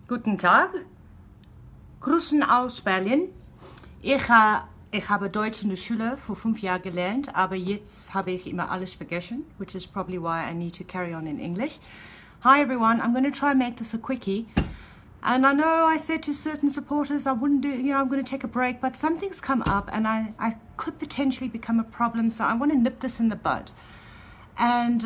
Guten Tag. Grüßen aus Berlin. Ich habe Deutsch in der Schule für 5 Jahre gelernt, aber jetzt habe ich immer alles vergessen, which is probably why I need to carry on in English. Hi everyone, I'm going to try and make this a quickie. And I know I said to certain supporters I wouldn't do, I'm going to take a break, but something's come up and I could potentially become a problem, so I want to nip this in the bud. And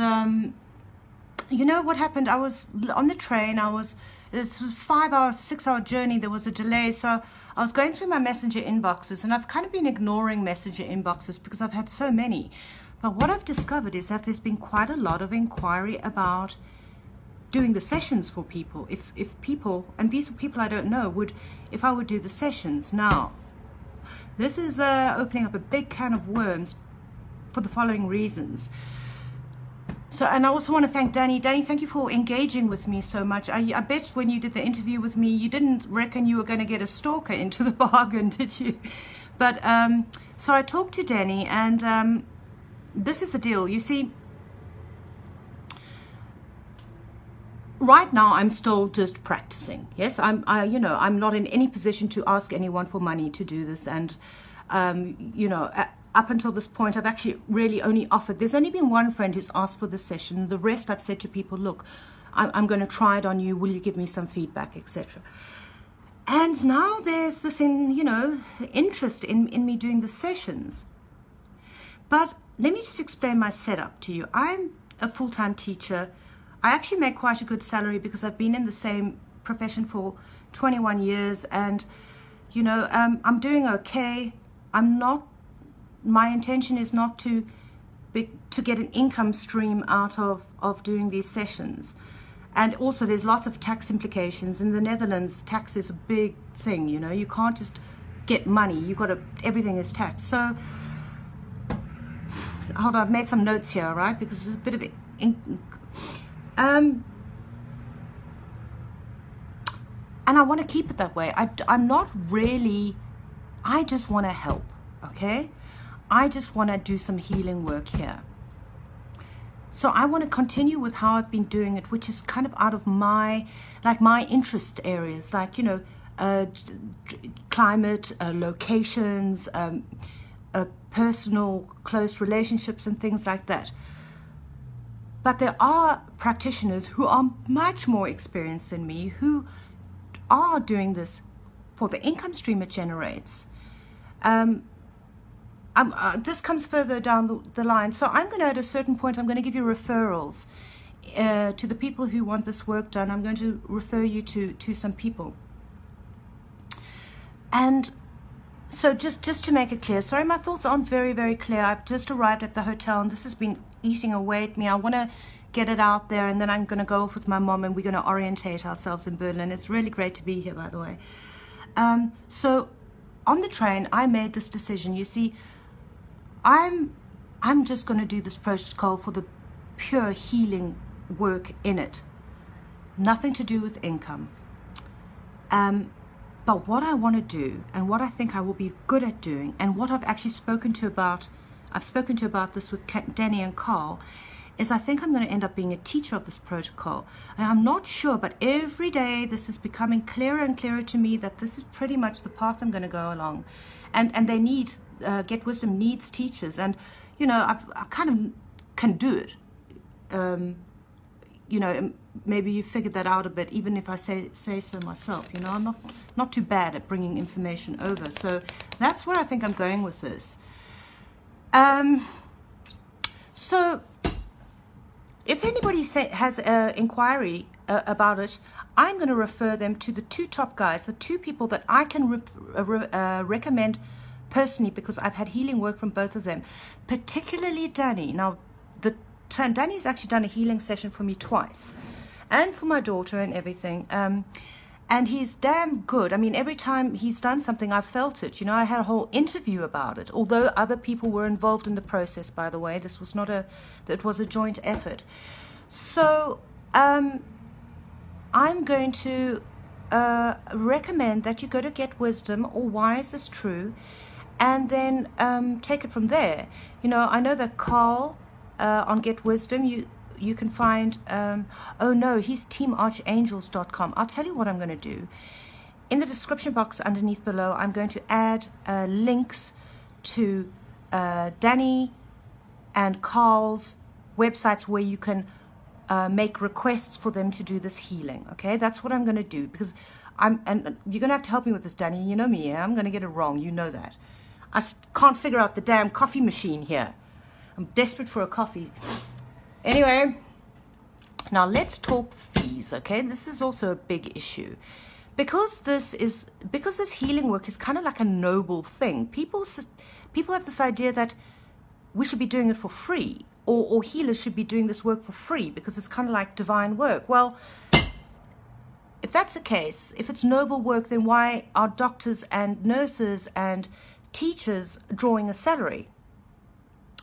you know what happened? I was on the train, it was a 5-hour, 6-hour journey, there was a delay, so I was going through my messenger inboxes, and I've kind of been ignoring messenger inboxes because I've had so many. But what I've discovered is that there's been quite a lot of inquiry about doing the sessions for people. If people, and these are people I don't know, if I would do the sessions. Now, this is opening up a big can of worms for the following reasons. So, and I also want to thank Danny. Danny, thank you for engaging with me so much. I bet when you did the interview with me, you didn't reckon you were going to get a stalker into the bargain, did you? But, so I talked to Danny, and this is the deal. You see, right now I'm still just practicing. Yes, I'm not in any position to ask anyone for money to do this, and up until this point, I've actually really only offered. There's only been one friend who's asked for the session. The rest I've said to people, look, I'm going to try it on you. Will you give me some feedback, etc. And now there's this, interest in me doing the sessions. But let me just explain my setup to you. I'm a full-time teacher. I actually make quite a good salary because I've been in the same profession for 21 years, and I'm doing okay. My intention is not to get an income stream out of doing these sessions. And also there's lots of tax implications. In the Netherlands, tax is a big thing, you can't just get money, everything is taxed. So, hold on, I've made some notes here, right? Because there's a bit of and I want to keep it that way. I'm not really, I just want to help, okay? I just want to do some healing work here. So I want to continue with how I've been doing it, which is kind of out of my interest areas, like, climate, locations, personal, close relationships and things like that. But there are practitioners who are much more experienced than me who are doing this for the income stream it generates. This comes further down the line. So I'm going to, at a certain point, I'm going to give you referrals to the people who want this work done. I'm going to refer you to some people. And so just to make it clear, sorry, my thoughts aren't very, very clear. I've just arrived at the hotel, and this has been eating away at me. I want to get it out there, and then I'm going to go off with my mom, and we're going to orientate ourselves in Berlin. It's really great to be here, by the way. So on the train, I made this decision. You see, I'm just going to do this protocol for the pure healing work in it. Nothing to do with income. But what I want to do, and what I think I will be good at doing, and what I've actually spoken to about this with Danny and Carl, is I think I'm going to end up being a teacher of this protocol. And I'm not sure, but every day this is becoming clearer and clearer to me that this is pretty much the path I'm going to go along. And they need, Get Wisdom needs teachers. And, I kind of can do it. Maybe you figured that out a bit, even if I say so myself. I'm not too bad at bringing information over. So that's where I think I'm going with this. So if anybody has an inquiry about it, I'm going to refer them to the 2 top guys, the 2 people that I can recommend personally, because I've had healing work from both of them, particularly Danny. Now, Danny's actually done a healing session for me twice, and for my daughter and everything. And he's damn good. I mean, every time he's done something, I've felt it. I had a whole interview about it, although other people were involved in the process, by the way. This was it was a joint effort. So I'm going to recommend that you go to Get Wisdom or Wise is True, and then take it from there. I know that Carl on Get Wisdom, you can find, oh no, he's teamarchangels.com. I'll tell you what I'm going to do. In the description box underneath below, I'm going to add links to Danny and Carl's websites where you can make requests for them to do this healing. Okay, that's what I'm going to do, because and you're going to have to help me with this, Danny. You know me, yeah? I'm going to get it wrong. You know that. I can't figure out the damn coffee machine here. I'm desperate for a coffee. Anyway, now let's talk fees, okay? This is also a big issue. Because this healing work is kind of like a noble thing. People have this idea that we should be doing it for free, or healers should be doing this work for free because it's kind of like divine work. Well, if that's the case, if it's noble work, then why are doctors and nurses and teachers drawing a salary?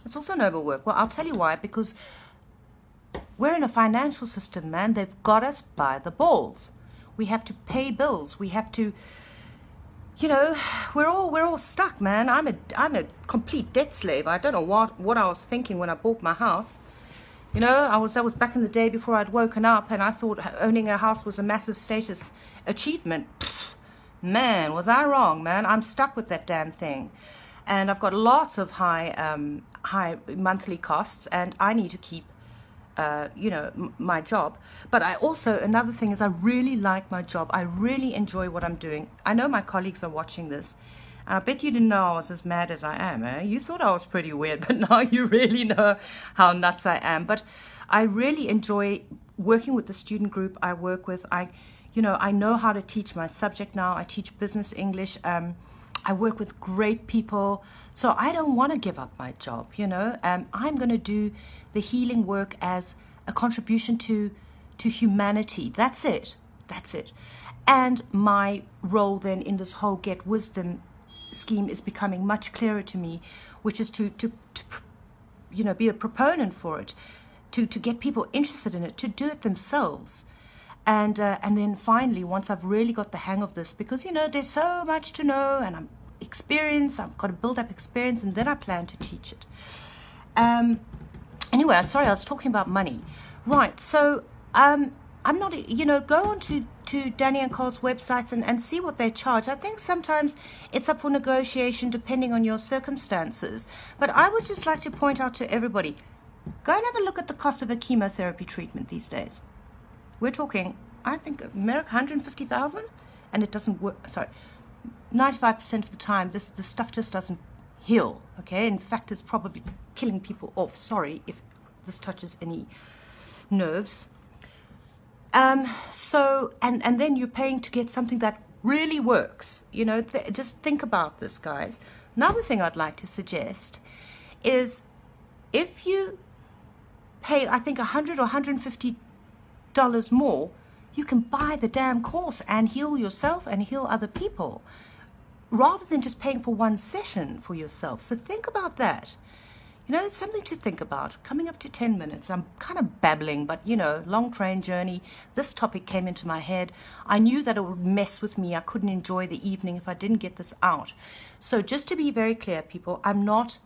It's also noble work. Well, I'll tell you why. Because we're in a financial system, man. They've got us by the balls. We have to pay bills. We have to, you know, we're all stuck, man. I'm a complete debt slave. I don't know what I was thinking when I bought my house. You know, that was back in the day before I'd woken up, and I thought owning a house was a massive status achievement. Pfft, man, was I wrong, man? I'm stuck with that damn thing, and I've got lots of high monthly costs, and I need to keep, you know, my job. But I also, another thing is, I really like my job. I really enjoy what I'm doing. I know my colleagues are watching this. I bet you didn't know I was as mad as I am, eh? You thought I was pretty weird, but now you really know how nuts I am. But I really enjoy working with the student group I work with. You know, I know how to teach my subject now. I teach business English. I work with great people. So I don't want to give up my job, you know. I'm going to do the healing work as a contribution to humanity. That's it. That's it. And my role then in this whole Get Wisdom scheme is becoming much clearer to me, which is to you know, be a proponent for it, to get people interested in it, to do it themselves. And then finally, once I've really got the hang of this, because, you know, there's so much to know, and I'm experienced, I've got to build up experience, and then I plan to teach it. Anyway, sorry, I was talking about money. Right, so I'm not, you know, go on to Danny and Carl's websites and see what they charge. I think sometimes it's up for negotiation depending on your circumstances. But I would just like to point out to everybody, go and have a look at the cost of a chemotherapy treatment these days. We're talking, I think, America, 150,000, and it doesn't work. Sorry, 95% of the time, the stuff just doesn't heal. Okay, in fact, it's probably killing people off. Sorry if this touches any nerves. So, and then you're paying to get something that really works. You know, just think about this, guys. Another thing I'd like to suggest is if you pay, I think, $100 or $150 more, you can buy the damn course and heal yourself and heal other people, rather than just paying for one session for yourself. So think about that. You know, it's something to think about. Coming up to 10 minutes. I'm kind of babbling, but, you know, long train journey. This topic came into my head. I knew that it would mess with me. I couldn't enjoy the evening if I didn't get this out. So just to be very clear, people, I'm not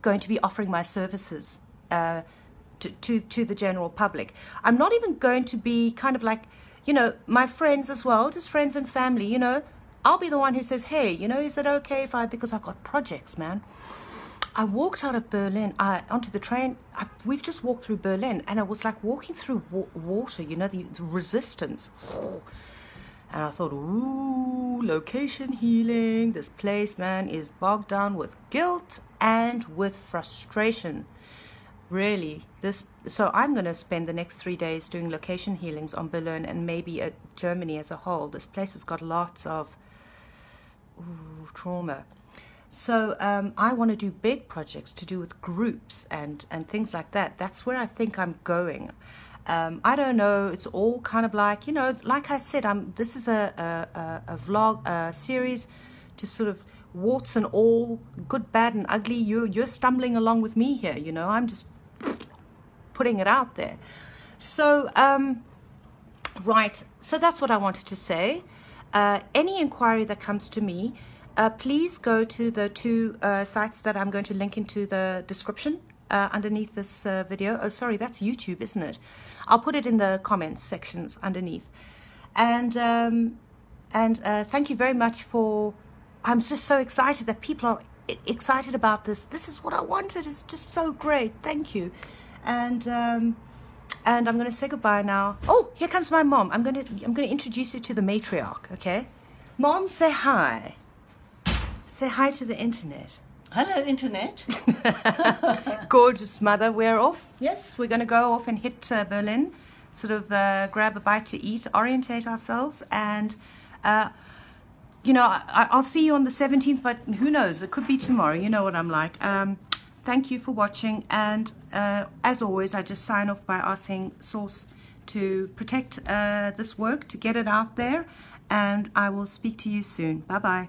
going to be offering my services to the general public. I'm not even going to be kind of like, you know, my friends as well, just friends and family, you know. I'll be the one who says, hey, you know, is it okay if because I've got projects, man. I walked out of Berlin onto the train. We've just walked through Berlin, and it was like walking through water, you know, the resistance. And I thought, ooh, location healing. This place, man, is bogged down with guilt and with frustration. Really, so I'm going to spend the next 3 days doing location healings on Berlin and maybe Germany as a whole. This place has got lots of trauma. So I want to do big projects to do with groups and things like that. That's where I think I'm going. I don't know. It's all kind of like, you know, like I said, this is a vlog series to sort of warts and all, good, bad, and ugly. You're stumbling along with me here. You know, I'm just putting it out there. So right. So that's what I wanted to say. Any inquiry that comes to me, please go to the two sites that I'm going to link into the description underneath this video. Oh, sorry, that's YouTube, isn't it? I'll put it in the comments sections underneath. And thank you very much for, I'm just so excited that people are excited about this. This is what I wanted. It's just so great. Thank you. And I'm going to say goodbye now. Oh, here comes my mom. I'm going to introduce you to the matriarch, okay? Mom, say hi. Say hi to the internet. Hello, internet. Gorgeous mother. We're off. Yes, we're going to go off and hit Berlin, sort of grab a bite to eat, orientate ourselves, and you know, I'll see you on the 17th, but who knows? It could be tomorrow. You know what I'm like. Thank you for watching, and as always, I just sign off by asking Source to protect this work, to get it out there, and I will speak to you soon. Bye-bye.